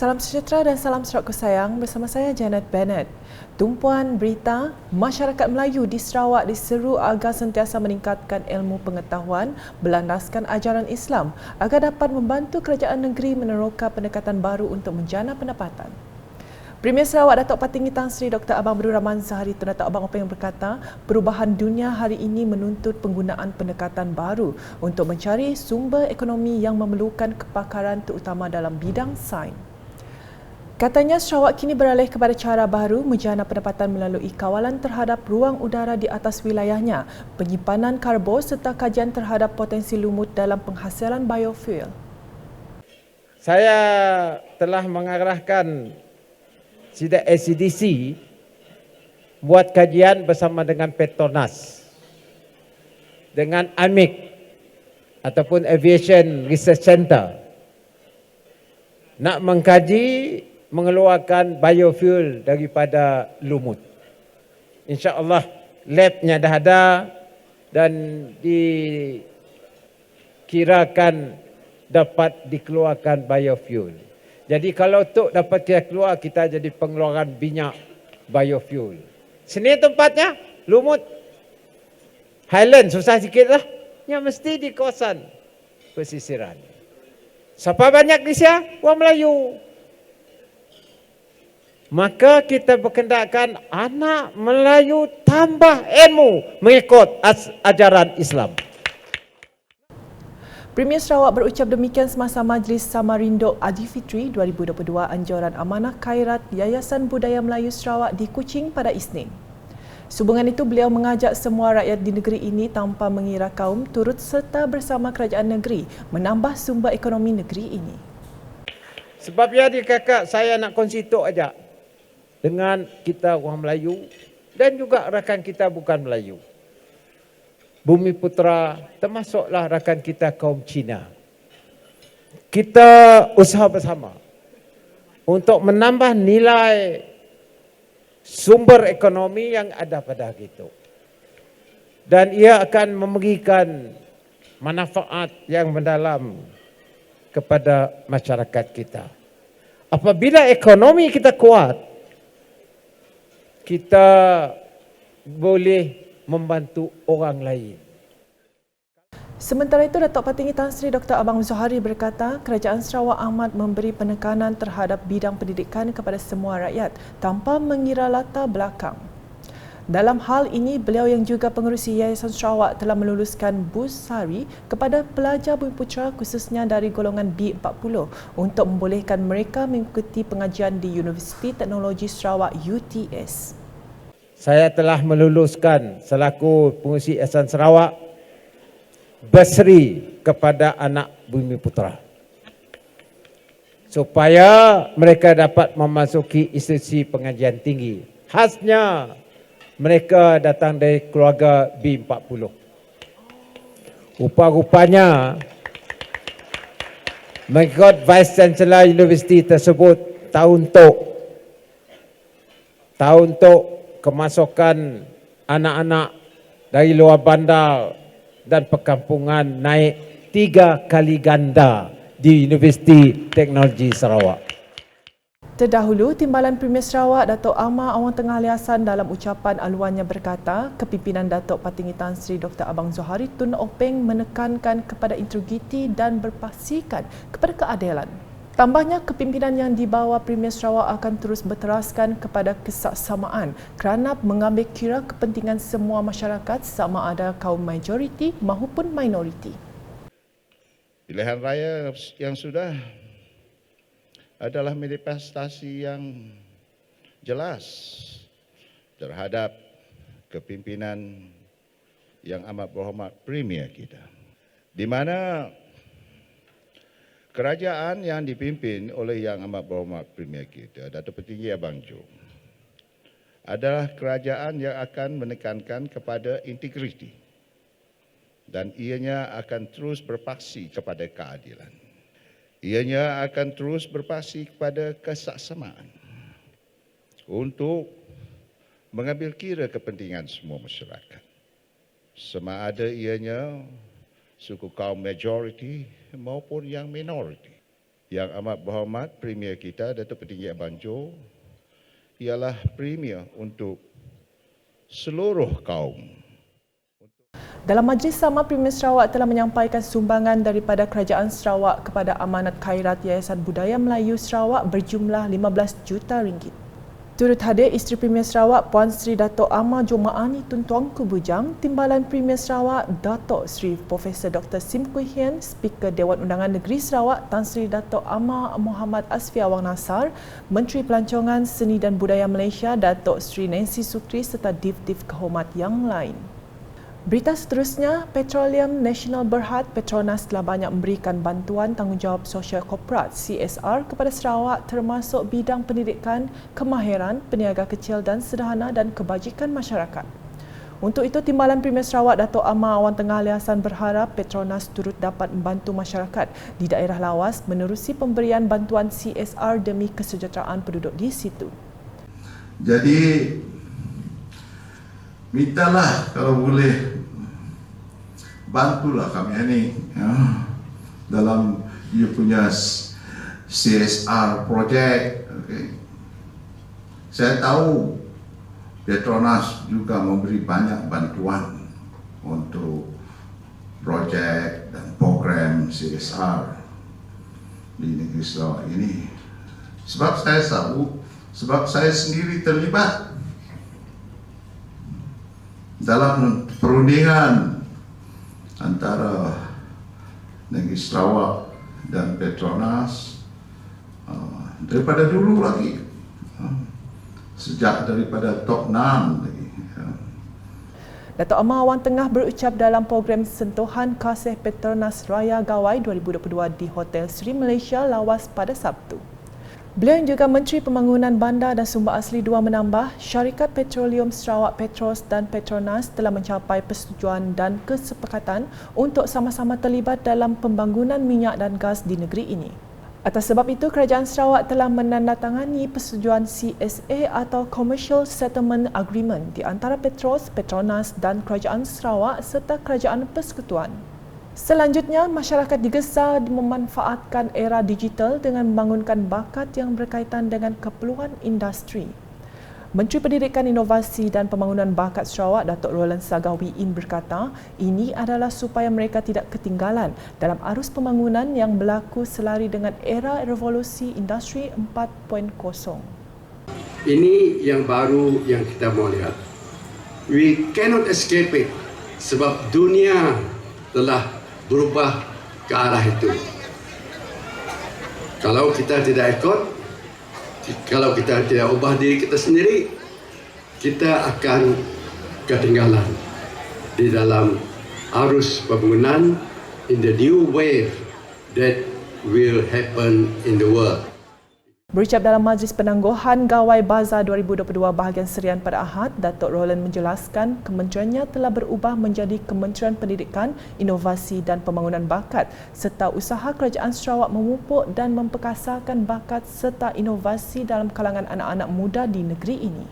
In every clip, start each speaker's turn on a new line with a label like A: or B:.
A: Salam sejahtera dan salam serak sayang bersama saya Janet Bennett. Tumpuan berita, masyarakat Melayu di Sarawak diseru agar sentiasa meningkatkan ilmu pengetahuan berlandaskan ajaran Islam agar dapat membantu kerajaan negeri meneroka pendekatan baru untuk menjana pendapatan. Premier Sarawak Datuk Patinggi Tan Sri Dr. Abang Abdul Rahman Zahari Tun Datuk Abang Openg berkata, perubahan dunia hari ini menuntut penggunaan pendekatan baru untuk mencari sumber ekonomi yang memerlukan kepakaran terutama dalam bidang sains. Katanya Sarawak kini beralih kepada cara baru menjana pendapatan melalui kawalan terhadap ruang udara di atas wilayahnya, penyimpanan karbon serta kajian terhadap potensi lumut dalam penghasilan biofuel.
B: Saya telah mengarahkan SCDC buat kajian bersama dengan Petronas, dengan AMIC ataupun Aviation Research Center nak mengkaji mengeluarkan biofuel daripada lumut. InsyaAllah labnya dah ada dan dikirakan dapat dikeluarkan biofuel. Jadi kalau Tok dapat keluar, kita jadi pengeluaran minyak biofuel. Sini tempatnya, lumut. Highland susah sikit lah. Yang mesti di kawasan pesisiran. Siapa banyak di sini? Orang Melayu. Maka kita berkendakkan anak Melayu tambah ilmu mengikut ajaran Islam.
A: Premier Sarawak berucap demikian semasa Majlis Samarindu Aidilfitri 2022 Anjuran Amanah Khairat Yayasan Budaya Melayu Sarawak di Kuching pada Isnin. Sehubungan itu, beliau mengajak semua rakyat di negeri ini tanpa mengira kaum turut serta bersama kerajaan negeri menambah sumber ekonomi negeri ini.
B: Sebab ya di kakak saya nak kongsi tok aja dengan kita orang Melayu dan juga rakan kita bukan Melayu. Bumi Putra termasuklah rakan kita kaum Cina. Kita usaha bersama untuk menambah nilai sumber ekonomi yang ada pada kita. Dan ia akan memberikan manfaat yang mendalam kepada masyarakat kita. Apabila ekonomi kita kuat, kita boleh membantu orang lain.
A: Sementara itu, Datuk Patinggi Tan Sri Dr. Abang Zahari berkata, kerajaan Sarawak amat memberi penekanan terhadap bidang pendidikan kepada semua rakyat tanpa mengira latar belakang. Dalam hal ini, beliau yang juga pengerusi Yayasan Sarawak telah meluluskan bursari kepada pelajar Bumi Putra khususnya dari golongan B40 untuk membolehkan mereka mengikuti pengajian di Universiti Teknologi Sarawak UTS.
B: Saya telah meluluskan selaku pengurusi Yayasan Sarawak bursary kepada anak Bumi Putra supaya mereka dapat memasuki institusi pengajian tinggi. Khasnya mereka datang dari keluarga B40. Rupa-rupanya mengikut Vice Chancellor Universiti tersebut tahun tok kemasukan anak-anak dari luar bandar dan perkampungan naik 3 kali ganda di Universiti Teknologi Sarawak.
A: Terdahulu, Timbalan Premier Sarawak Datuk Amar Awang Tengah Aliasan dalam ucapan aluannya berkata, kepimpinan Datuk Patinggi Tan Sri Dr. Abang Zahari Tun Openg menekankan kepada integriti dan berpaksikan kepada keadilan. Tambahnya, kepimpinan yang dibawa Premier Sarawak akan terus berteraskan kepada kesaksamaan kerana mengambil kira kepentingan semua masyarakat sama ada kaum majoriti maupun minoriti.
C: Pilihan raya yang sudah adalah manifestasi yang jelas terhadap kepimpinan yang amat berhormat Premier kita, di mana kerajaan yang dipimpin oleh Yang Amat Berhormat Premier kita, Datuk Patinggi Abang Jo, adalah kerajaan yang akan menekankan kepada integriti dan ianya akan terus berpaksi kepada keadilan. Ianya akan terus berpaksi kepada kesaksamaan untuk mengambil kira kepentingan semua masyarakat. Sama ada ianya suku kaum majoriti maupun yang minoriti. Yang amat berhormat Premier kita, Datuk Petinggi Abang Jo, ialah Premier untuk seluruh kaum.
A: Dalam majlis sama, Premier Sarawak telah menyampaikan sumbangan daripada Kerajaan Sarawak kepada Amanat Khairat Yayasan Budaya Melayu Sarawak berjumlah RM15 juta. Turut hadir Isteri Premier Sarawak Puan Sri Dato' Amar Jomaani Tun Tuanku Bujang, Timbalan Premier Sarawak Dato' Sri Profesor Dr. Sim Kui Hian, Speaker Dewan Undangan Negeri Sarawak Tan Sri Dato' Amar Muhammad Asfi Awang Nasar, Menteri Pelancongan Seni dan Budaya Malaysia Dato' Sri Nancy Sukri serta div-div kehormat yang lain. Berita seterusnya, Petroleum Nasional Berhad Petronas telah banyak memberikan bantuan tanggungjawab sosial korporat CSR kepada Sarawak termasuk bidang pendidikan, kemahiran, peniaga kecil dan sederhana dan kebajikan masyarakat. Untuk itu, Timbalan Premier Sarawak Dato' Amar Awang Tengah Ali Hassan berharap Petronas turut dapat membantu masyarakat di daerah lawas menerusi pemberian bantuan CSR demi kesejahteraan penduduk di situ.
D: Jadi, mintalah kalau boleh bantulah kami ini dalam you punya CSR project. Okay. Saya tahu Petronas juga memberi banyak bantuan untuk projek dan program CSR di negeri Sarawak ini. Sebab saya tahu, sebab saya sendiri terlibat dalam perundingan antara negeri Sarawak dan Petronas daripada dulu lagi, sejak daripada top 6 lagi.
A: Dato' Amar Awang Tengah berucap dalam program Sentuhan Kasih Petronas Raya Gawai 2022 di Hotel Sri Malaysia Lawas pada Sabtu. Beliau yang juga Menteri Pembangunan Bandar dan Sumber Asli 2 menambah, Syarikat Petroleum Sarawak Petros dan Petronas telah mencapai persetujuan dan kesepakatan untuk sama-sama terlibat dalam pembangunan minyak dan gas di negeri ini. Atas sebab itu, Kerajaan Sarawak telah menandatangani persetujuan CSA atau Commercial Settlement Agreement di antara Petros, Petronas dan Kerajaan Sarawak serta Kerajaan Persekutuan. Selanjutnya, masyarakat digesa memanfaatkan era digital dengan membangunkan bakat yang berkaitan dengan keperluan industri. Menteri Pendidikan, Inovasi dan Pembangunan Bakat Sarawak, Datuk Roland Sagawiin berkata, ini adalah supaya mereka tidak ketinggalan dalam arus pembangunan yang berlaku selari dengan era revolusi industri 4.0.
E: Ini yang baru yang kita mau lihat. We cannot escape it sebab dunia telah berubah ke arah itu. Kalau kita tidak ikut, kalau kita tidak ubah diri kita sendiri, kita akan ketinggalan di dalam arus pembangunan in the new wave that will happen in the world.
A: Berucap dalam Majlis Penangguhan Gawai Bazar 2022 bahagian Serian pada Ahad, Datuk Roland menjelaskan kementeriannya telah berubah menjadi Kementerian Pendidikan, Inovasi dan Pembangunan Bakat serta usaha Kerajaan Sarawak memupuk dan memperkasakan bakat serta inovasi dalam kalangan anak-anak muda di negeri ini.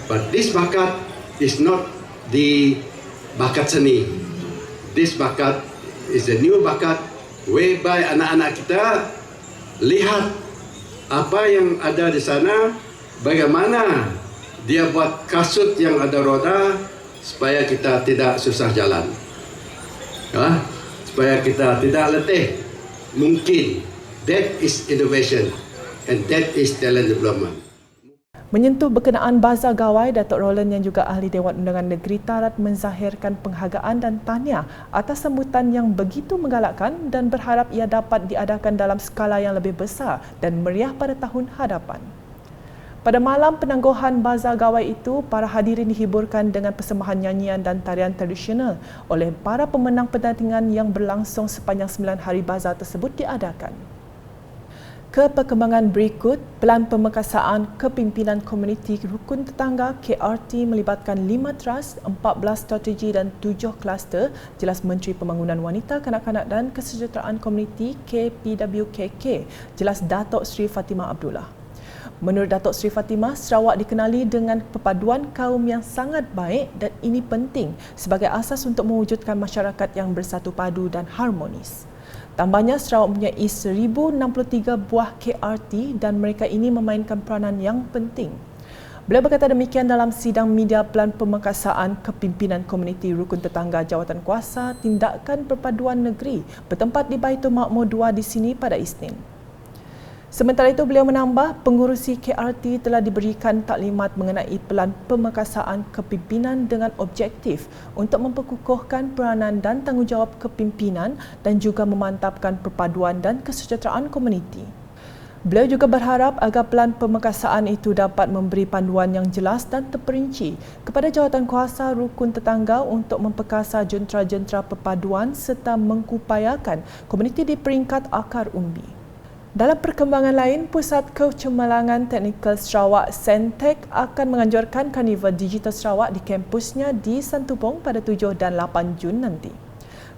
E: But this bakat is not the bakat seni. This bakat is a new bakat whereby anak-anak kita lihat apa yang ada di sana, bagaimana dia buat kasut yang ada roda supaya kita tidak susah jalan, supaya kita tidak letih. Mungkin that is innovation and that is talent development.
A: Menyentuh berkenaan Bazar Gawai, Datuk Roland yang juga Ahli Dewan Undangan Negeri Tarat menzahirkan penghargaan dan tahniah atas sambutan yang begitu menggalakkan dan berharap ia dapat diadakan dalam skala yang lebih besar dan meriah pada tahun hadapan. Pada malam penangguhan Bazar Gawai itu, para hadirin dihiburkan dengan persembahan nyanyian dan tarian tradisional oleh para pemenang pertandingan yang berlangsung sepanjang 9 hari bazar tersebut diadakan. Ke perkembangan berikut, Pelan Pemekasaan Kepimpinan Komuniti Rukun Tetangga KRT melibatkan 5 trust, 14 strategi dan 7 kluster, jelas Menteri Pembangunan Wanita, Kanak-kanak dan Kesejahteraan Komuniti KPWKK, jelas Datuk Sri Fatimah Abdullah. Menurut Datuk Sri Fatimah, Sarawak dikenali dengan perpaduan kaum yang sangat baik dan ini penting sebagai asas untuk mewujudkan masyarakat yang bersatu padu dan harmonis. Tambahnya, Sarawak mempunyai 1,063 buah KRT dan mereka ini memainkan peranan yang penting. Beliau berkata demikian dalam sidang media Pelan Pemekasaan Kepimpinan Komuniti Rukun Tetangga Jawatan Kuasa Tindakan Perpaduan Negeri bertempat di Baitul Makmur 2 di sini pada Isnin. Sementara itu, beliau menambah pengurusi KRT telah diberikan taklimat mengenai Pelan Pemekasaan Kepimpinan dengan objektif untuk memperkukuhkan peranan dan tanggungjawab kepimpinan dan juga memantapkan perpaduan dan kesejahteraan komuniti. Beliau juga berharap agar pelan pemekasaan itu dapat memberi panduan yang jelas dan terperinci kepada jawatankuasa rukun tetangga untuk memperkasa jentera-jentera perpaduan serta mengupayakan komuniti di peringkat akar umbi. Dalam perkembangan lain, Pusat Kecemerlangan Teknikal Sarawak (Sentech) akan menganjurkan Karnival Digital Sarawak di kampusnya di Santubong pada 7 dan 8 Jun nanti.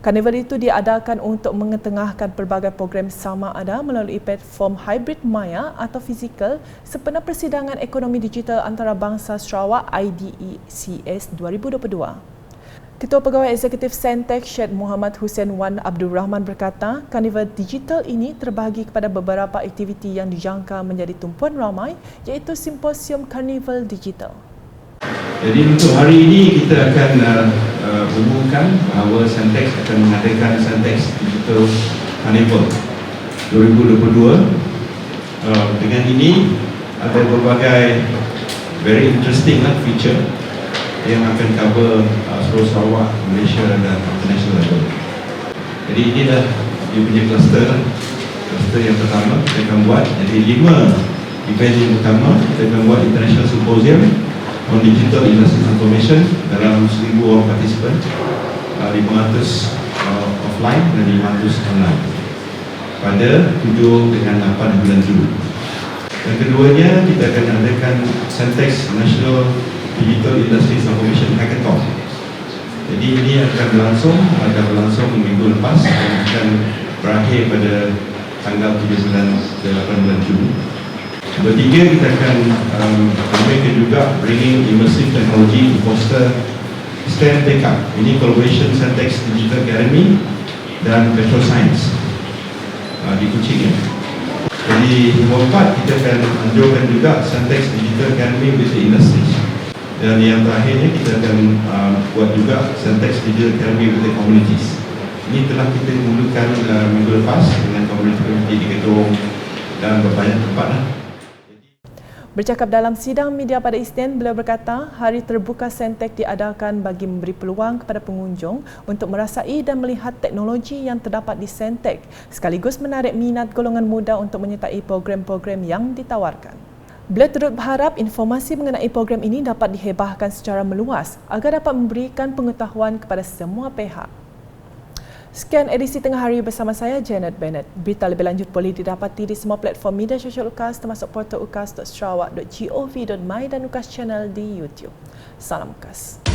A: Karnival itu diadakan untuk mengetengahkan pelbagai program sama ada melalui platform hybrid maya atau fizikal sempena Persidangan Ekonomi Digital Antarabangsa Sarawak IDECS 2022. Ketua Pegawai Eksekutif Sentech Syed Muhammad Hussein Wan Abdul Rahman berkata, Karnival Digital ini terbahagi kepada beberapa aktiviti yang dijangka menjadi tumpuan ramai iaitu Simposium Karnival Digital.
F: Jadi untuk hari ini kita akan umumkan bahawa Sentech akan mengadakan Sentech Digital Carnival 2022. Dengan ini ada berbagai very interesting feature yang akan cover seluruh Sarawak, Malaysia dan international level. Jadi inilah dia punya cluster yang pertama kita akan buat. Jadi 5 event yang pertama kita akan buat International Symposium on Digital Industry Transformation dalam 1,000 orang partisipan, 500 offline dan 500 online pada 7 dengan 8 bulan Jun. Dan keduanya kita akan adakan Sentech National Digital Industry Transformation Hackathon. Jadi ini akan berlangsung minggu lepas dan akan berakhir pada tanggal 7 bulan dan 8 bulan Jun. Bertiga, kita akan ambilkan juga bringing immersive technology to foster STEM take-up. Ini collaboration Sentech Digital Academy dan Petro Science di Kuching. Jadi nombor 4, kita akan anjurkan juga Sentech Digital Academy with the industry. Dan yang terakhirnya kita akan buat juga Sentech Digital Academy with the communities. Ini telah kita mulakan minggu lepas dengan komuniti di Kedong dan berbanyak tempat.
A: Bercakap dalam sidang media pada Isnin, beliau berkata hari terbuka Sentech diadakan bagi memberi peluang kepada pengunjung untuk merasai dan melihat teknologi yang terdapat di Sentech sekaligus menarik minat golongan muda untuk menyertai program-program yang ditawarkan. Beliau turut berharap informasi mengenai program ini dapat dihebahkan secara meluas agar dapat memberikan pengetahuan kepada semua pihak. Sekian edisi Tengah Hari bersama saya, Janet Bennett. Berita lebih lanjut boleh didapati di semua platform media sosial UKAS termasuk portal ukas.sarawak.gov.my dan UKAS Channel di YouTube. Salam UKAS.